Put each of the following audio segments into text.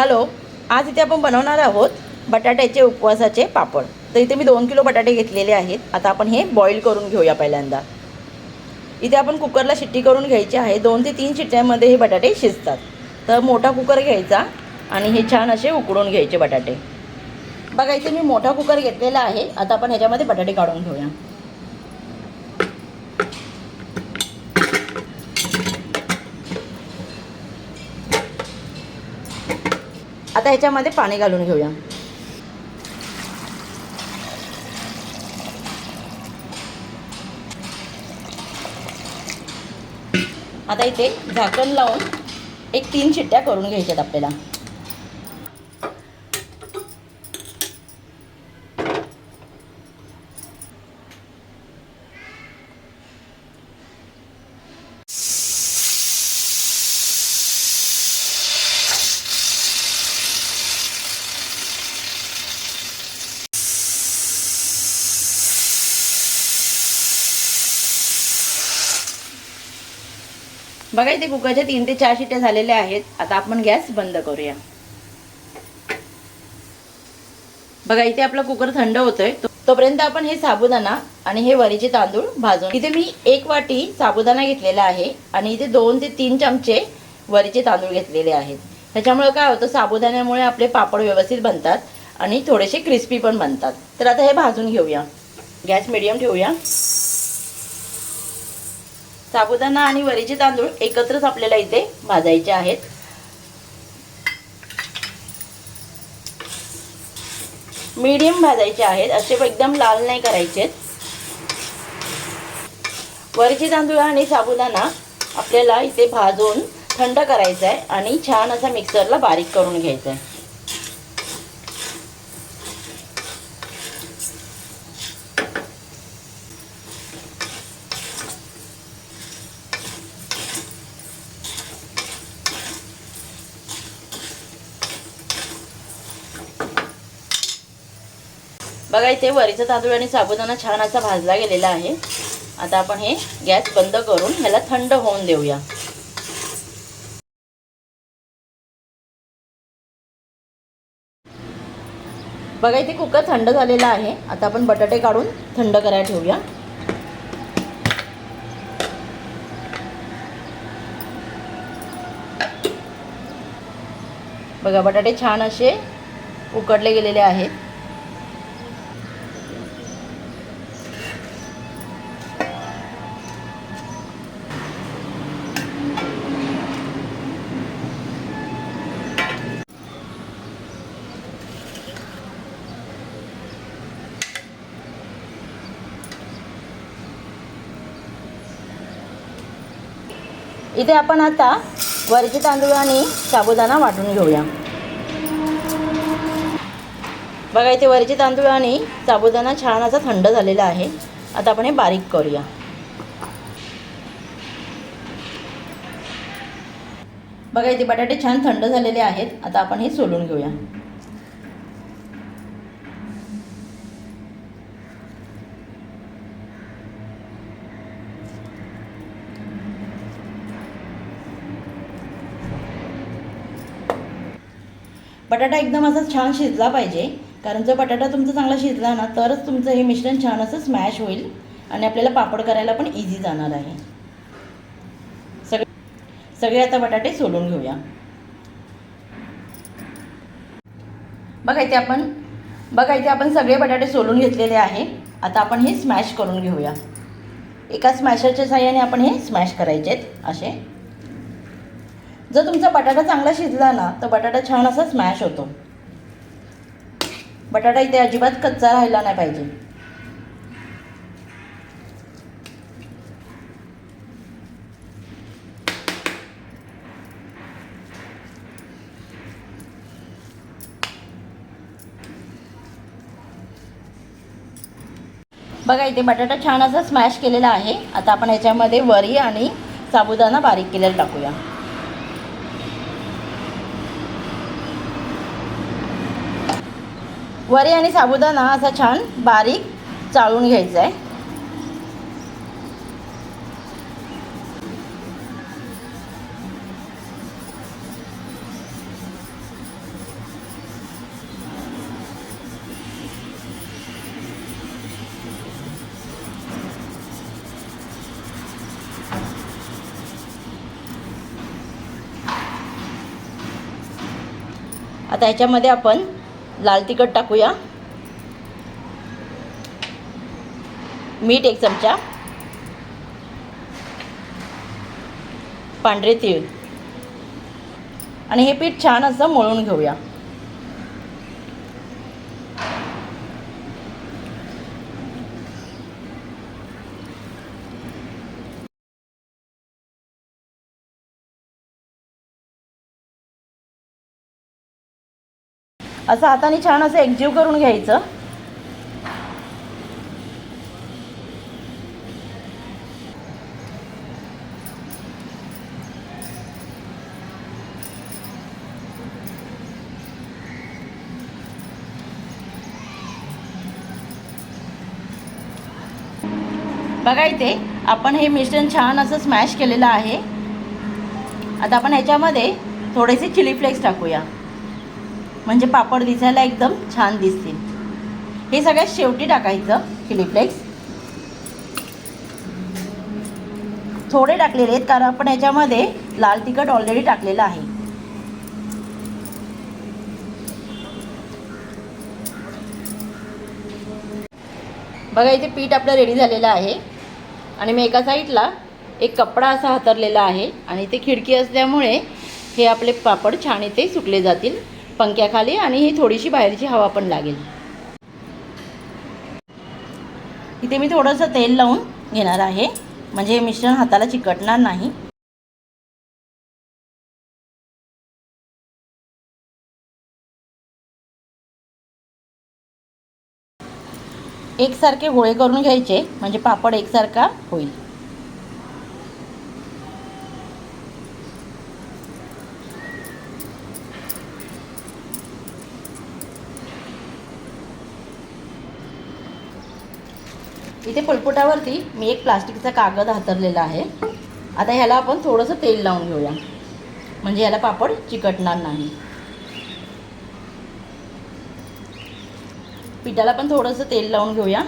Hello, आज इथे आपण बनवणार आहोत बटाट्याचे उपवासाचे पापड। तर इथे मी 2 किलो बटाटे घेतलेले आहेत। आता आपण हे बॉईल करून घेऊया। पहिल्यांदा इथे आपण कुकरला शिट्टी करून घ्यायची आहे। 2 ते 3 शिट्ट्यांमध्ये हे बटाटे शिजतात। तर मोठा कुकर घ्यायचा आणि हे छान असे उकडून घ्यायचे बटाटे। बघा इथे मी मोठा कुकर घेतलेला आहे। आता आपण ह्याच्यामध्ये बटाटे काढून घेऊया। आता ह्याच्यामध्ये पाणी घालून घेऊया। आता इथे झाकण लावून 3 शिट्ट्या करून घ्यायच्यात आपल्याला। बघा इथे कुकरच्या 3 ते 4 शिट्ट्या झालेल्या आहेत। आता आपण गॅस बंद करूया। बघा इथे आपला कुकर थंड होतोय, तोपर्यंत आपण हे साबुदाणा आणि हे वरीचे तांदूळ भाजून। इथे मी 1 वाटी साबुदाणा घेतलेला आहे आणि इथे 2 ते 3 चमचे वरीचे तांदूळ घेतलेले आहेत। त्याच्यामुळे काय होतं, साबुदाण्यामुळे आपले पापड व्यवस्थित बनतात आणि थोडेसे क्रिस्पी पण बनतात। तर आता हे भाजून घेऊया। गॅस मीडियम ठेवूया। साबुदाणा आणि वरीचे तांदूळ एकत्रच आपल्याला इथे भाजायचे आहेत। मीडियम भाजायचे आहेत, असे एकदम लाल नाही करायचे। वरीचे तांदूळ आणि साबुदाणा आपल्याला इथे भाजून थंड करायचा आहे आणि छान असा मिक्सरला बारीक करून घ्यायचा आहे। बघा इथे वरीचा तांदूळ आणि साबुदाणा छान असा भाजला गेलेला आहे। आता आपण हे गॅस बंद करून ह्याला थंड होऊन देऊया। बघा इथे कुकर थंड झालेला आहे। आता आपण बटाटे काढून थंड करायला ठेवूया। बघा बटाटे छान असे उकडले गेलेले आहेत। इथे आपण आता वरीचे तांदूळ आणि साबुदाणा वाटून घेऊया। बघा इथे वरीचे तांदूळ आणि साबुदाणा छान असा थंड झालेला आहे। आता आपण हे बारीक करूया। बघा इथे बटाटे छान थंड झालेले आहेत। आता आपण हे सोलून घेऊया। बटाटा एकदम असा छान शिजला पाहिजे, कारण जर बटाटा तुमचा चांगला शिजला ना तरच तुमचं हे मिश्रण छान असं स्मॅश होईल आणि आपल्याला पापड करायला पण इझी जाणार आहे। सगळे आता बटाटे सोलून घेऊया। बघा इथे आपण सगळे बटाटे सोलून घेतलेले आहे। आता आपण हे स्मॅश करून घेऊया। एका स्मॅशरच्या साहाय्याने आपण हे स्मॅश करायचे असे। जर तुमचा बटाटा चांगला शिजला ना तर बटाटा छान असा स्मॅश होतो। बटाटा इथे अजिबात कच्चा राहिला नाही पाहिजे। बघा इथे बटाटा छान असा स्मॅश केलेला आहे। आता आपण याच्यामध्ये वरी आणि साबुदाणा बारीक केलेला टाकूया। वरी आणि साबुदाणा असा छान बारीक चाळून घ्यायचा आहे। आता ह्याच्यामध्ये आपण लाल तिखट टाकूया, मीठ 1 चमचा, पांढरे तीळ आणि हे पीठ छान असं मळून घेऊया. असं हाताने छान असं एकजीव करून घ्यायचं. बघा इथे आपण हे मिश्रण छान असं स्मॅश केलेलं आहे. आता आपण ह्याच्यामध्ये थोडेसे चिली फ्लेक्स टाकूया, म्हणजे पापड दिसायला एकदम छान दिसतील. हे सगळ्यात शेवटी टाकायचं चिली फ्लेक्स. थोडे टाकलेले आहेत कारण आपण ह्याच्यामध्ये लाल तिखट ऑलरेडी टाकलेलं आहे. बघा इथे पीठ आपलं रेडी झालेलं आहे आणि मी एका साईडला एक कपडा असा हातरलेला आहे आणि इथे खिडकी असल्यामुळे हे आपले पापड छान इथे सुकले जातील पंख्याखाली आणि ही थोडीशी बाहेरची हवा पण लागेल. इथे मी थोडंसं तेल लावून घेणार आहे, म्हणजे हे मिश्रण हाताला चिकटणार नाही. एकसारखे गोळे करून घ्यायचे, म्हणजे पापड एकसारखा होईल. इथे पळपुटावरती मी एक प्लास्टिकचा कागद हातरलेला आहे. आता ह्याला आपण थोडंसं तेल लावून घेऊया, म्हणजे ह्याला पापड चिकटणार नाही. पिठाला पण थोडंसं तेल लावून घेऊया.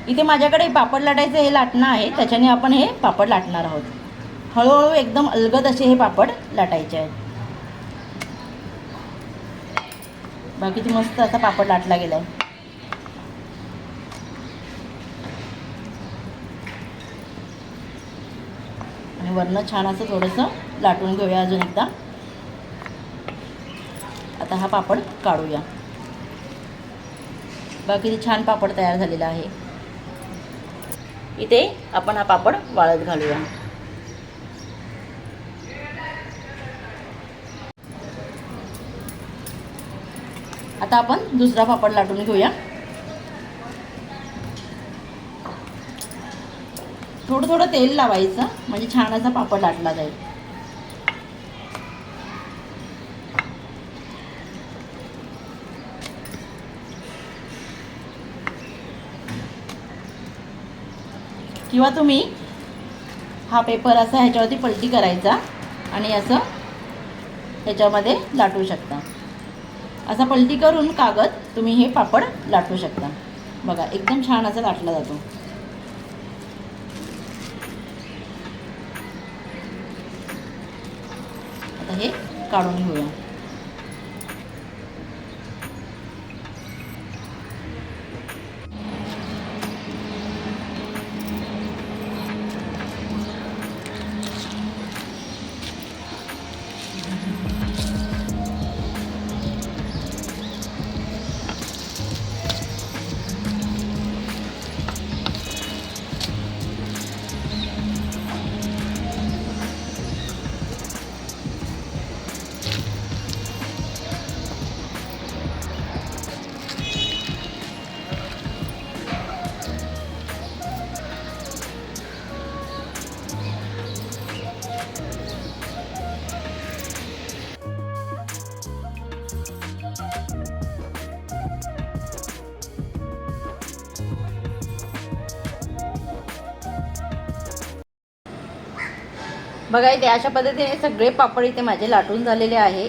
इथे माझ्याकडे पापड लाटायचं हे लाटणं आहे, त्याच्याने आपण हे पापड लाटणार आहोत. हळूहळू एकदम अलगद असे हे पापड लाटायचे आहेत. बाकी ती मस्त असा पापड लाटला गेला आहे. आणि वरनं छान असं थोडंसं लाटून घेऊया अजून एकदा. आता हा पापड काढूया. बाकी छान पापड तयार झालेला आहे. इथे आपण हा पापड वाळत घालूया. आता आपण दुसरा पापड लाटून घेऊया. थोडं थोडं तेल लावायचं, म्हणजे छान असा पापड लाटला जाईल. किंवा तुम्ही हा पेपर असा ह्याच्यावरती पलटी करायचा आणि असं ह्याच्यामध्ये लाटू शकता. असा पलटी करून कागद तुम्ही हे पापड लाटू शकता. बघा एकदम छान असा लाटला जातो. आता हे काढून घेऊया. बघा इथे अशा पद्धतीने सगळे पापड इथे माझे लाटून झालेले आहे.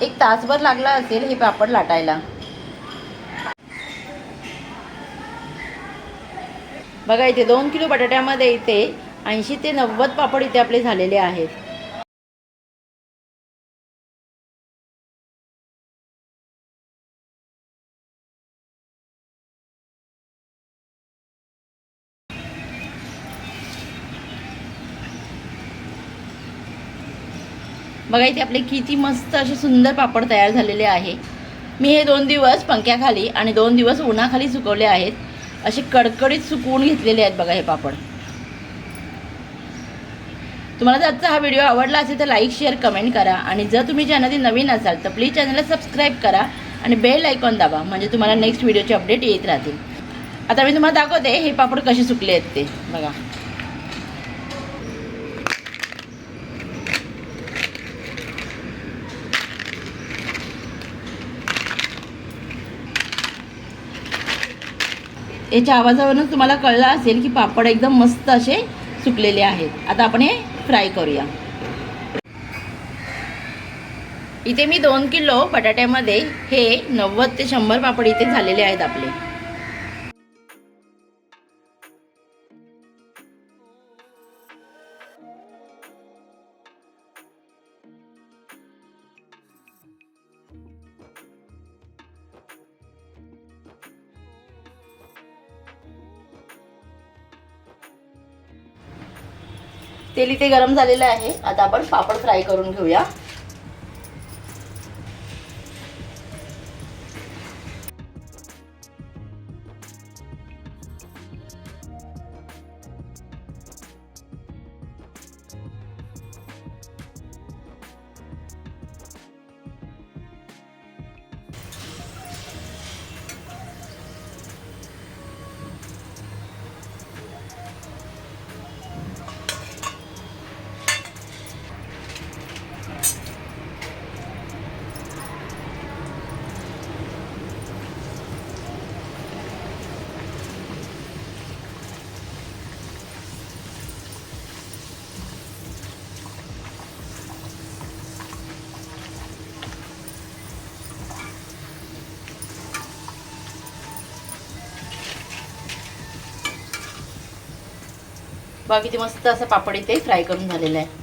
1 तासभर लागला असेल हे पापड लाटायला. बघा इथे 2 किलो बटाट्यामध्ये इथे 80 ते 90 पापड इथे आपले झालेले आहेत. बघा इथे आपले किती मस्त असे सुंदर पापड तयार झालेले आहे। मी हे 2 दिवस पंख्याखाली आणि 2 दिवस उन्हाखाली सुकवले आहेत। असे कडकडीत सुकवून घेतलेले आहेत बघा हे पापड। तुम्हाला जर आजचा हा व्हिडिओ आवडला असेल तर लाईक शेअर कमेंट करा आणि जर तुम्ही चॅनलवर नवीन असाल तर प्लीज चॅनलला सबस्क्राईब करा आणि बेल आयकॉन दाबा, म्हणजे तुम्हाला नेक्स्ट व्हिडिओचे अपडेट येत राहतील। आता मी तुम्हाला दाखवते हे पापड कसे सुकले आहेत ते बघा। याच्या आवाजावरून तुम्हाला कळलं असेल की पापड एकदम मस्त असे सुकलेले आहेत। आता आपण हे फ्राय करूया। इथे मी 2 किलो बटाट्यामध्ये हे 90 ते 100 पापड इथे झालेले आहेत आपले। तेल इथे गरम झालेलं आहे। आता आपण पापड फ्राय करून घेऊया। बघा किती मस्त असं पापड इथे फ्राय करून झालेलं आहे।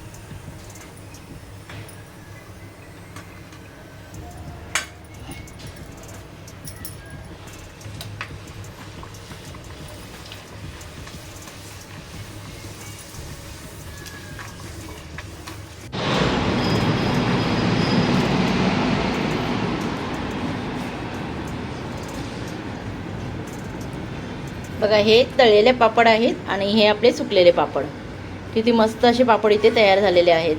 बघा हे तळलेले पापड आहेत आणि हे आपले सुकलेले पापड। किती मस्त असे पापड इथे तयार झालेले आहेत।